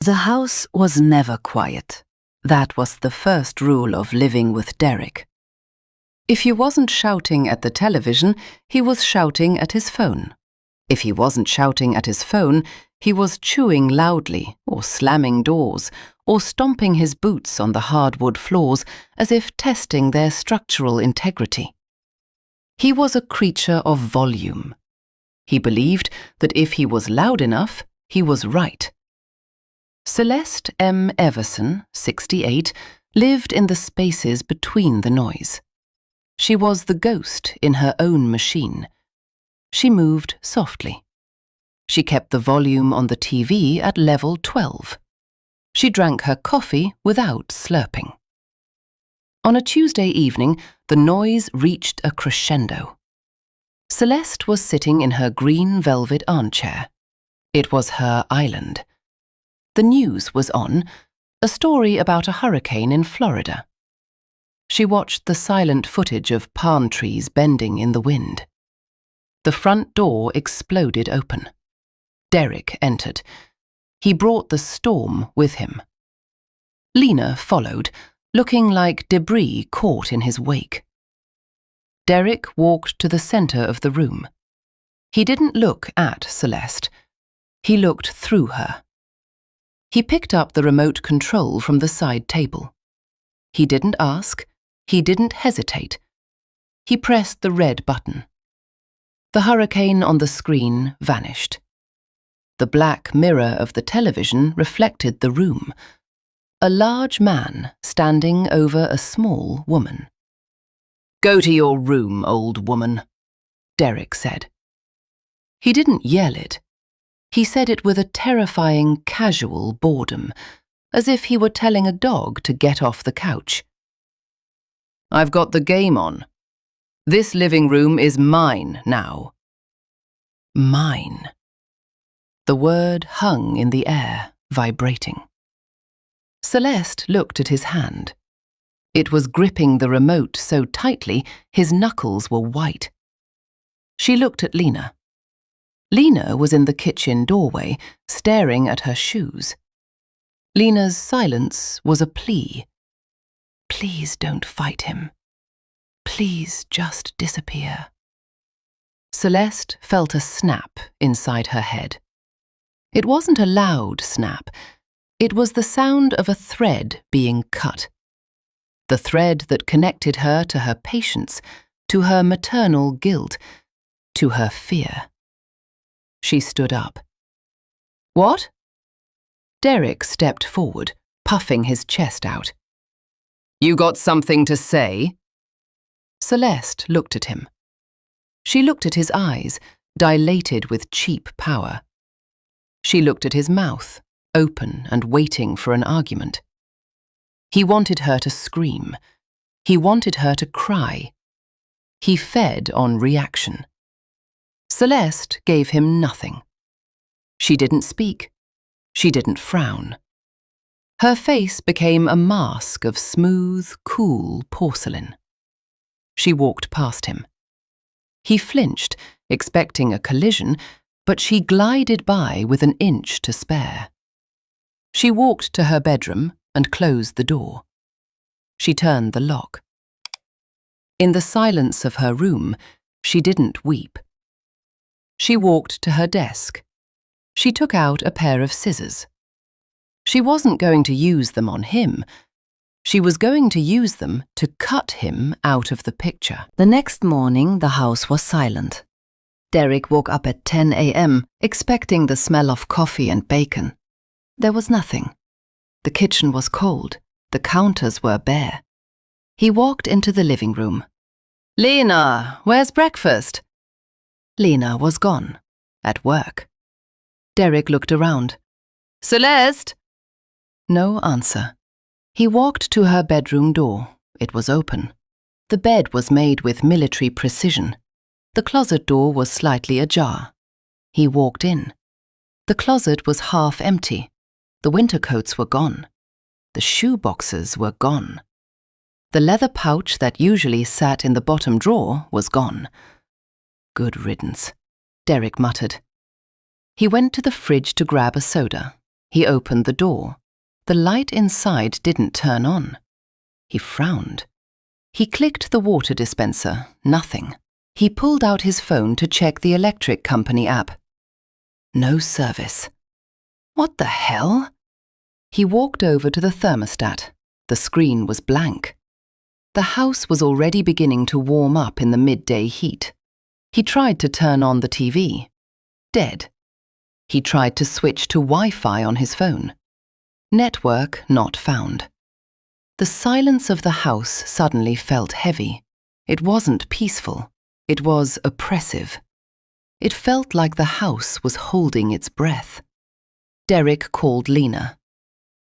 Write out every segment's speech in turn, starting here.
The house was never quiet. That was the first rule of living with Derek. If he wasn't shouting at the television, he was shouting at his phone. If he wasn't shouting at his phone, he was chewing loudly, or slamming doors, or stomping his boots on the hardwood floors as if testing their structural integrity. He was a creature of volume. He believed that if he was loud enough, he was right. Celeste M. Everson, 68, lived in the spaces between the noise. She was the ghost in her own machine. She moved softly. She kept the volume on the TV at level 12. She drank her coffee without slurping. On a Tuesday evening, the noise reached a crescendo. Celeste was sitting in her green velvet armchair. It was her island. The news was on, a story about a hurricane in Florida. She watched the silent footage of palm trees bending in the wind. The front door exploded open. Derek entered. He brought the storm with him. Lena followed, looking like debris caught in his wake. Derek walked to the center of the room. He didn't look at Celeste. He looked through her. He picked up the remote control from the side table. He didn't ask. He didn't hesitate. He pressed the red button. The hurricane on the screen vanished. The black mirror of the television reflected the room. A large man standing over a small woman. "Go to your room, old woman," Derek said. He didn't yell it. He said it with a terrifying, casual boredom, as if he were telling a dog to get off the couch. "I've got the game on. This living room is mine now." Mine. The word hung in the air, vibrating. Celeste looked at his hand. It was gripping the remote so tightly his knuckles were white. She looked at Lena. Lena was in the kitchen doorway, staring at her shoes. Lena's silence was a plea. "Please don't fight him. Please just disappear." Celeste felt a snap inside her head. It wasn't a loud snap. It was the sound of a thread being cut. The thread that connected her to her patience, to her maternal guilt, to her fear. She stood up. "What?" Derek stepped forward, puffing his chest out. "You got something to say?" Celeste looked at him. She looked at his eyes, dilated with cheap power. She looked at his mouth, open and waiting for an argument. He wanted her to scream. He wanted her to cry. He fed on reaction. Celeste gave him nothing. She didn't speak. She didn't frown. Her face became a mask of smooth, cool porcelain. She walked past him. He flinched, expecting a collision, but she glided by with an inch to spare. She walked to her bedroom and closed the door. She turned the lock. In the silence of her room, she didn't weep. She walked to her desk. She took out a pair of scissors. She wasn't going to use them on him. She was going to use them to cut him out of the picture. The next morning, the house was silent. Derek woke up at 10 a.m., expecting the smell of coffee and bacon. There was nothing. The kitchen was cold. The counters were bare. He walked into the living room. "Lena, where's breakfast?" Lena was gone, at work. Derek looked around. "Celeste?" No answer. He walked to her bedroom door. It was open. The bed was made with military precision. The closet door was slightly ajar. He walked in. The closet was half empty. The winter coats were gone. The shoe boxes were gone. The leather pouch that usually sat in the bottom drawer was gone. "Good riddance," Derek muttered. He went to the fridge to grab a soda. He opened the door. The light inside didn't turn on. He frowned. He clicked the water dispenser. Nothing. He pulled out his phone to check the electric company app. No service. What the hell? He walked over to the thermostat. The screen was blank. The house was already beginning to warm up in the midday heat. He tried to turn on the TV. Dead. He tried to switch to Wi-Fi on his phone. Network not found. The silence of the house suddenly felt heavy. It wasn't peaceful. It was oppressive. It felt like the house was holding its breath. Derek called Lena.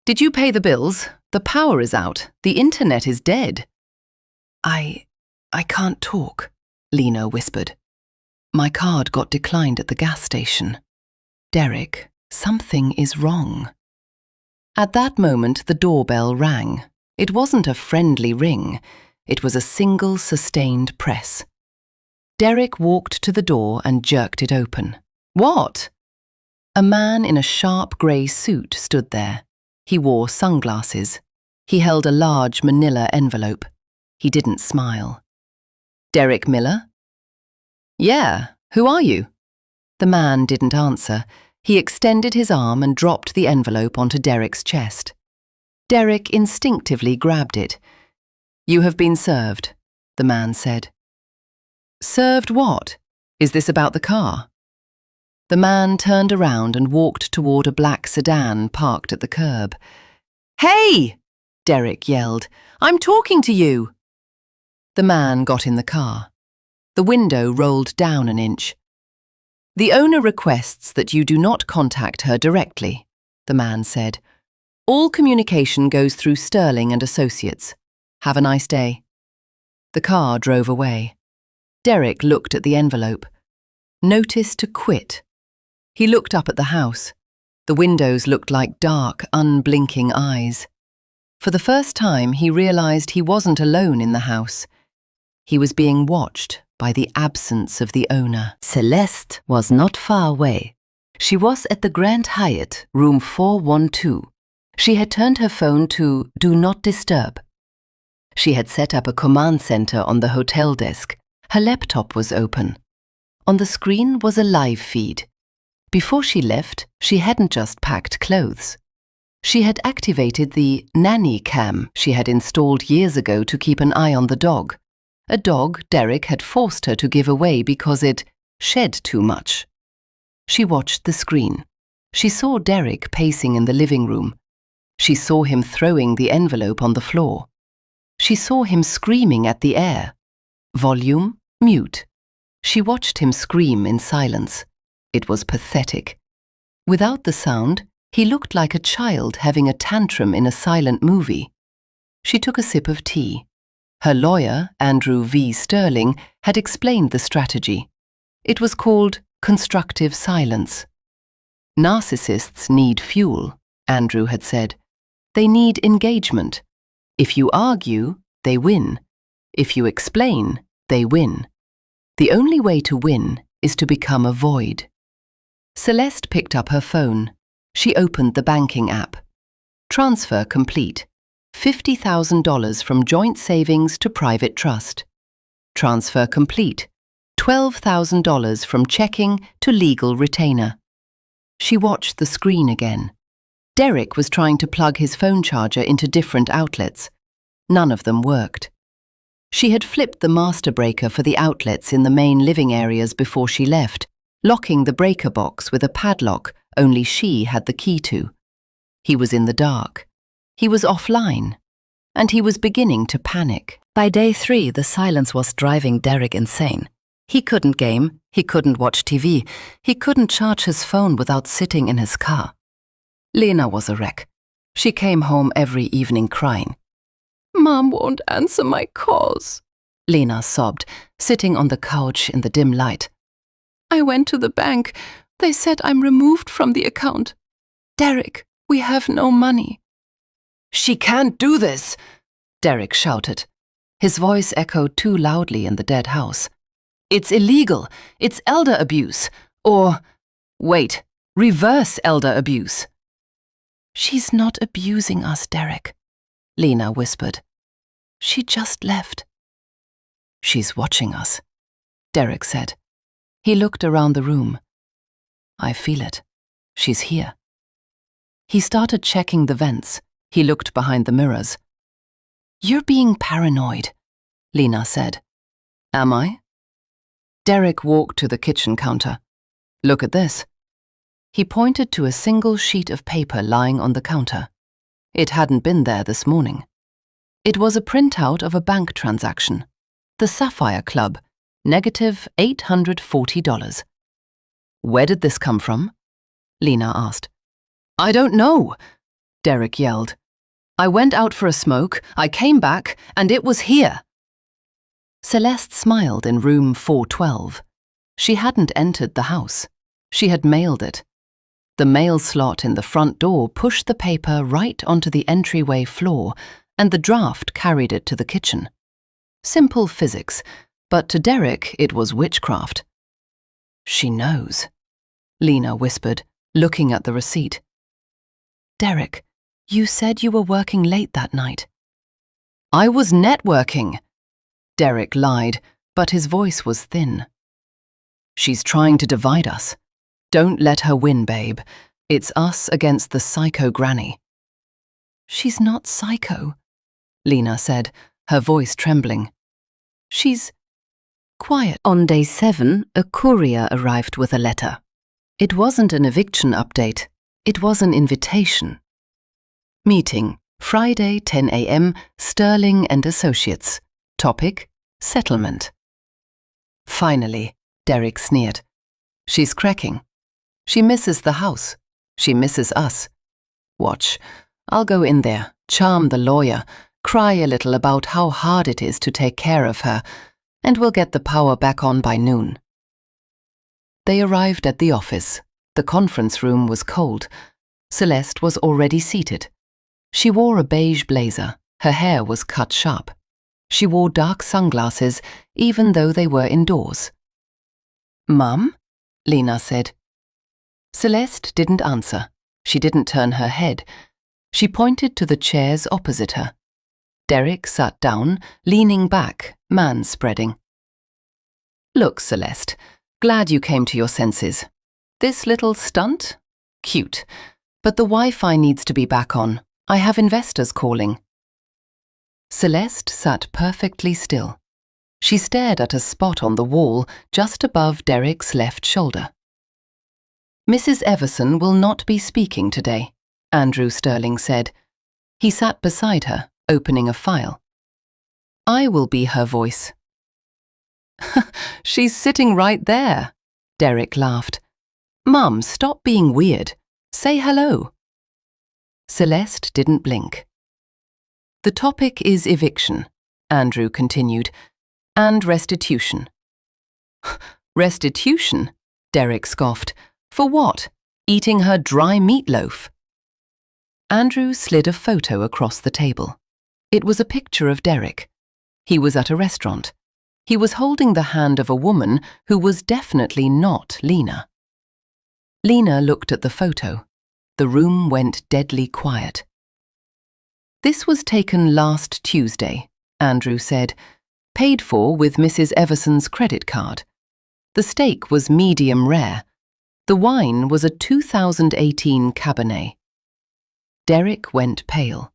"Did you pay the bills? The power is out. The internet is dead." I can't talk," Lena whispered. "My card got declined at the gas station. Derek, something is wrong." At that moment, the doorbell rang. It wasn't a friendly ring. It was a single, sustained press. Derek walked to the door and jerked it open. "What?" A man in a sharp grey suit stood there. He wore sunglasses. He held a large manila envelope. He didn't smile. "Derek Miller?" "Yeah, who are you?" The man didn't answer. He extended his arm and dropped the envelope onto Derek's chest. Derek instinctively grabbed it. "You have been served," the man said. "Served what? Is this about the car?" The man turned around and walked toward a black sedan parked at the curb. "Hey!" Derek yelled. "I'm talking to you!" The man got in the car. The window rolled down an inch. "The owner requests that you do not contact her directly," the man said. "All communication goes through Sterling and Associates. Have a nice day." The car drove away. Derek looked at the envelope. Notice to quit. He looked up at the house. The windows looked like dark, unblinking eyes. For the first time, he realized he wasn't alone in the house. He was being watched by the absence of the owner. Celeste was not far away. She was at the Grand Hyatt, room 412. She had turned her phone to Do Not Disturb. She had set up a command center on the hotel desk. Her laptop was open. On the screen was a live feed. Before she left, she hadn't just packed clothes. She had activated the nanny cam she had installed years ago to keep an eye on the dog. A dog Derek had forced her to give away because it shed too much. She watched the screen. She saw Derek pacing in the living room. She saw him throwing the envelope on the floor. She saw him screaming at the air. Volume, mute. She watched him scream in silence. It was pathetic. Without the sound, he looked like a child having a tantrum in a silent movie. She took a sip of tea. Her lawyer, Andrew V. Sterling, had explained the strategy. It was called constructive silence. "Narcissists need fuel," Andrew had said. "They need engagement. If you argue, they win. If you explain, they win. The only way to win is to become a void." Celeste picked up her phone. She opened the banking app. Transfer complete. $50,000 from joint savings to private trust. Transfer complete. $12,000 from checking to legal retainer. She watched the screen again. Derek was trying to plug his phone charger into different outlets. None of them worked. She had flipped the master breaker for the outlets in the main living areas before she left, locking the breaker box with a padlock only she had the key to. He was in the dark. He was offline. And he was beginning to panic. By day 3, the silence was driving Derek insane. He couldn't game. He couldn't watch TV. He couldn't charge his phone without sitting in his car. Lena was a wreck. She came home every evening crying. "Mom won't answer my calls," Lena sobbed, sitting on the couch in the dim light. "I went to the bank. They said I'm removed from the account. Derek, we have no money." "She can't do this," Derek shouted. His voice echoed too loudly in the dead house. "It's illegal. It's elder abuse. Or, wait, reverse elder abuse." She's not abusing us, Derek, Lena whispered. She just left. She's watching us, Derek said. He looked around the room. I feel it. She's here. He started checking the vents. He looked behind the mirrors. You're being paranoid, Lena said. Am I? Derek walked to the kitchen counter. Look at this. He pointed to a single sheet of paper lying on the counter. It hadn't been there this morning. It was a printout of a bank transaction. The Sapphire Club, negative $840. Where did this come from? Lena asked. I don't know, Derek yelled. I went out for a smoke, I came back, and it was here. Celeste smiled in room 412. She hadn't entered the house. She had mailed it. The mail slot in the front door pushed the paper right onto the entryway floor, and the draft carried it to the kitchen. Simple physics, but to Derek it was witchcraft. She knows, Lena whispered, looking at the receipt. Derek, you said you were working late that night. I was networking, Derek lied, but his voice was thin. She's trying to divide us. Don't let her win, babe. It's us against the psycho granny. She's not psycho, Lena said, her voice trembling. She's quiet. On day 7, a courier arrived with a letter. It wasn't an eviction update. It was an invitation. Meeting, Friday, 10 a.m., Sterling and Associates. Topic, settlement. Finally, Derek sneered. She's cracking. She misses the house. She misses us. Watch. I'll go in there, charm the lawyer, cry a little about how hard it is to take care of her, and we'll get the power back on by noon. They arrived at the office. The conference room was cold. Celeste was already seated. She wore a beige blazer. Her hair was cut sharp. She wore dark sunglasses, even though they were indoors. Mum? Lena said. Celeste didn't answer. She didn't turn her head. She pointed to the chairs opposite her. Derek sat down, leaning back, man-spreading. Look, Celeste, glad you came to your senses. This little stunt? Cute. But the Wi-Fi needs to be back on. I have investors calling. Celeste sat perfectly still. She stared at a spot on the wall just above Derek's left shoulder. Mrs. Everson will not be speaking today, Andrew Sterling said. He sat beside her, opening a file. I will be her voice. She's sitting right there, Derek laughed. Mum, stop being weird. Say hello. Celeste didn't blink. The topic is eviction, Andrew continued, and restitution. Restitution? Derek scoffed. For what? Eating her dry meatloaf? Andrew slid a photo across the table. It was a picture of Derek. He was at a restaurant. He was holding the hand of a woman who was definitely not Lena. Lena looked at the photo. The room went deadly quiet. This was taken last Tuesday, Andrew said, paid for with Mrs. Everson's credit card. The steak was medium rare. The wine was a 2018 Cabernet. Derek went pale.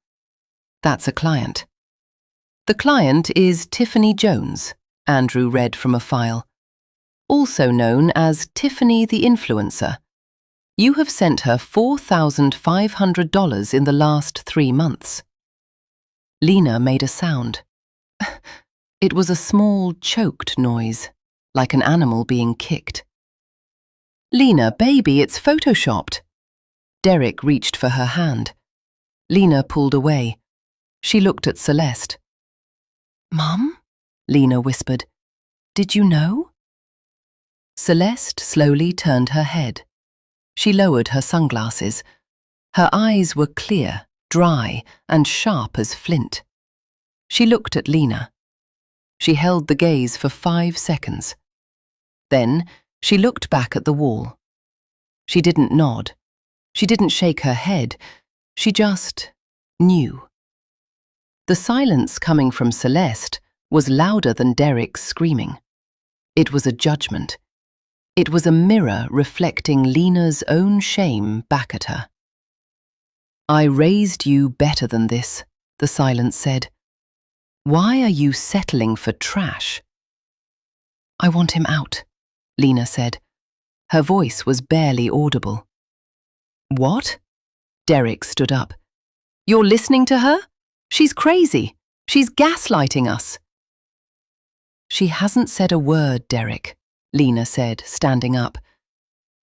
That's a client. The client is Tiffany Jones, Andrew read from a file. Also known as Tiffany the Influencer. You have sent her $4,500 in the last 3 months. Lena made a sound. It was a small, choked noise, like an animal being kicked. Lena, baby, it's photoshopped. Derek reached for her hand. Lena pulled away. She looked at Celeste. Mum? Lena whispered. Did you know? Celeste slowly turned her head. She lowered her sunglasses. Her eyes were clear, dry, and sharp as flint. She looked at Lena. She held the gaze for 5 seconds. Then she looked back at the wall. She didn't nod. She didn't shake her head. She just knew. The silence coming from Celeste was louder than Derek's screaming. It was a judgment. It was a mirror reflecting Lena's own shame back at her. "I raised you better than this," the silence said. "Why are you settling for trash?" "I want him out," Lena said. Her voice was barely audible. "What?" Derek stood up. "You're listening to her? She's crazy. She's gaslighting us." "She hasn't said a word, Derek," Lena said, standing up.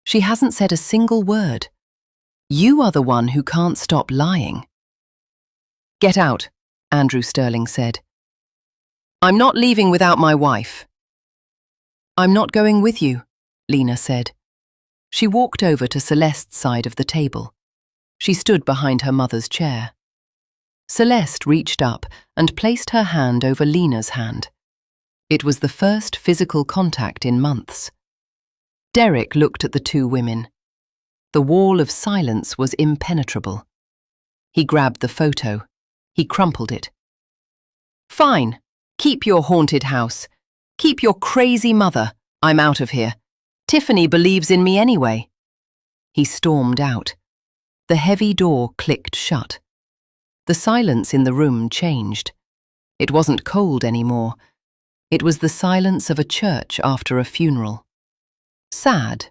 "She hasn't said a single word. You are the one who can't stop lying." "Get out," Andrew Sterling said. "I'm not leaving without my wife." "I'm not going with you," Lena said. She walked over to Celeste's side of the table. She stood behind her mother's chair. Celeste reached up and placed her hand over Lena's hand. It was the first physical contact in months. Derek looked at the two women. The wall of silence was impenetrable. He grabbed the photo. He crumpled it. "Fine. Keep your haunted house. Keep your crazy mother. I'm out of here. Tiffany believes in me anyway." He stormed out. The heavy door clicked shut. The silence in the room changed. It wasn't cold anymore. It was the silence of a church after a funeral. Sad,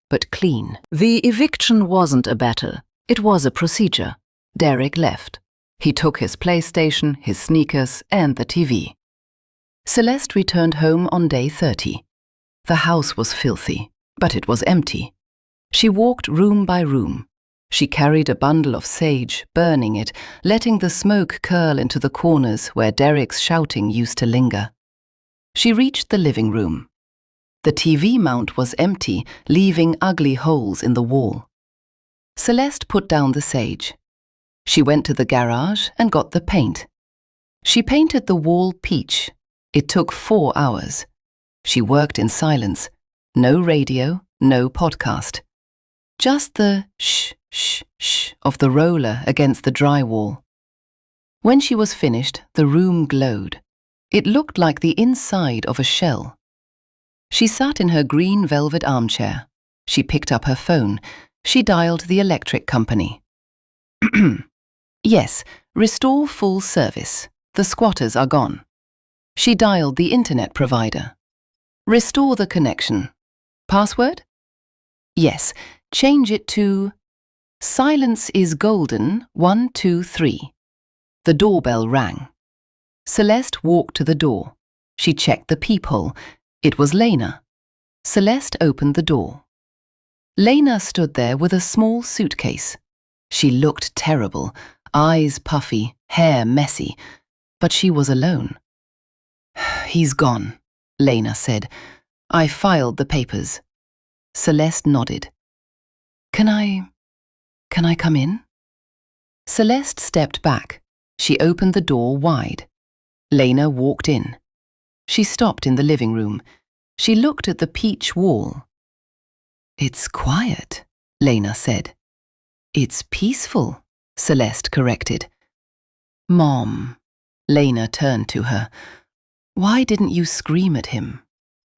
but clean. The eviction wasn't a battle. It was a procedure. Derek left. He took his PlayStation, his sneakers, and the TV. Celeste returned home on day 30. The house was filthy, but it was empty. She walked room by room. She carried a bundle of sage, burning it, letting the smoke curl into the corners where Derek's shouting used to linger. She reached the living room. The TV mount was empty, leaving ugly holes in the wall. Celeste put down the sage. She went to the garage and got the paint. She painted the wall peach. It took 4 hours. She worked in silence. No radio, no podcast. Just the shh, shh, shh of the roller against the drywall. When she was finished, the room glowed. It looked like the inside of a shell. She sat in her green velvet armchair. She picked up her phone. She dialed the electric company. "Yes, restore full service. The squatters are gone." She dialed the internet provider. "Restore the connection. Password?" "Yes, change it to Silence is Golden 123. The doorbell rang. Celeste walked to the door. She checked the peephole. It was Lena. Celeste opened the door. Lena stood there with a small suitcase. She looked terrible, eyes puffy, hair messy, but she was alone. "He's gone," Lena said. "I filed the papers." Celeste nodded. Can I come in?" Celeste stepped back. She opened the door wide. Lena walked in. She stopped in the living room. She looked at the peach wall. "It's quiet," Lena said. "It's peaceful," Celeste corrected. "Mom," Lena turned to her. "Why didn't you scream at him?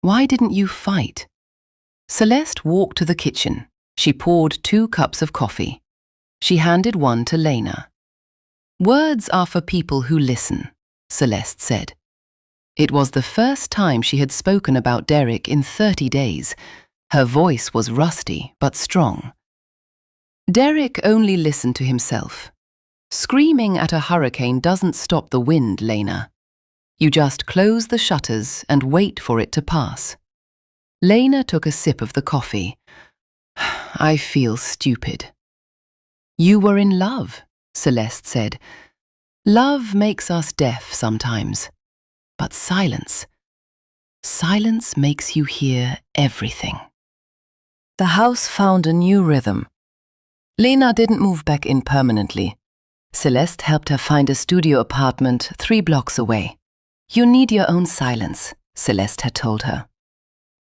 Why didn't you fight?" Celeste walked to the kitchen. She poured 2 cups of coffee. She handed one to Lena. "Words are for people who listen," Celeste said. It was the first time she had spoken about Derek in 30 days. Her voice was rusty but strong. Derek only listened to himself. Screaming at a hurricane doesn't stop the wind, Lena. You just close the shutters and wait for it to pass. Lena took a sip of the coffee. "I feel stupid." "You were in love," Celeste said. "Love makes us deaf sometimes. But silence makes you hear everything." The house found a new rhythm. Lena didn't move back in permanently. Celeste helped her find a studio apartment 3 blocks away. "You need your own silence," Celeste had told her.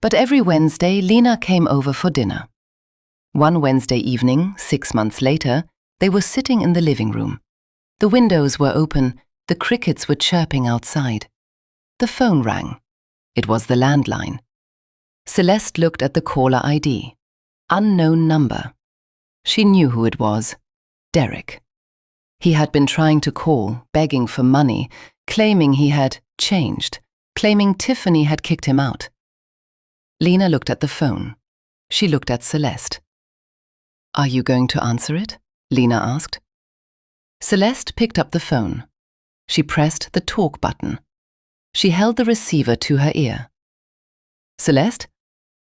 But every Wednesday, Lena came over for dinner. One Wednesday evening, 6 months later, They were sitting in the living room. The windows were open, the crickets were chirping outside. The phone rang. It was the landline. Celeste looked at the caller ID. Unknown number. She knew who it was. Derek. He had been trying to call, begging for money, claiming he had changed, claiming Tiffany had kicked him out. Lena looked at the phone. She looked at Celeste. "Are you going to answer it?" Lena asked. Celeste picked up the phone. She pressed the talk button. She held the receiver to her ear. "Celeste?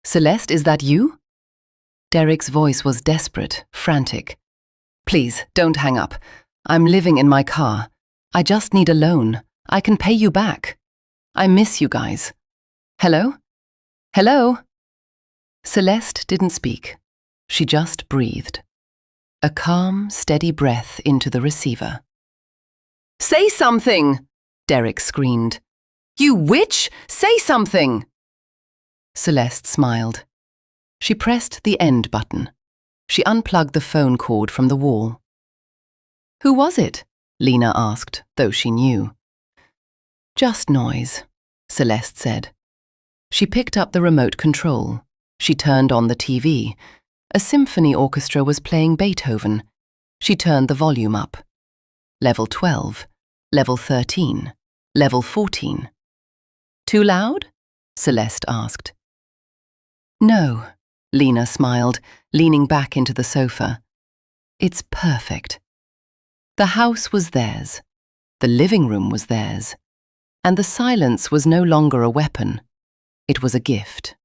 Celeste, is that you?" Derek's voice was desperate, frantic. "Please, don't hang up. I'm living in my car. I just need a loan. I can pay you back. I miss you guys. Hello? Hello?" Celeste didn't speak. She just breathed. A calm, steady breath into the receiver. "Say something!" Derek screamed. "You witch! Say something!" Celeste smiled. She pressed the end button. She unplugged the phone cord from the wall. "Who was it?" Lena asked, though she knew. "Just noise," Celeste said. She picked up the remote control. She turned on the TV. A symphony orchestra was playing Beethoven. She turned the volume up. Level 12, level 13, level 14. "Too loud?" Celeste asked. "No," Lena smiled, leaning back into the sofa. "It's perfect." The house was theirs. The living room was theirs. And the silence was no longer a weapon. It was a gift.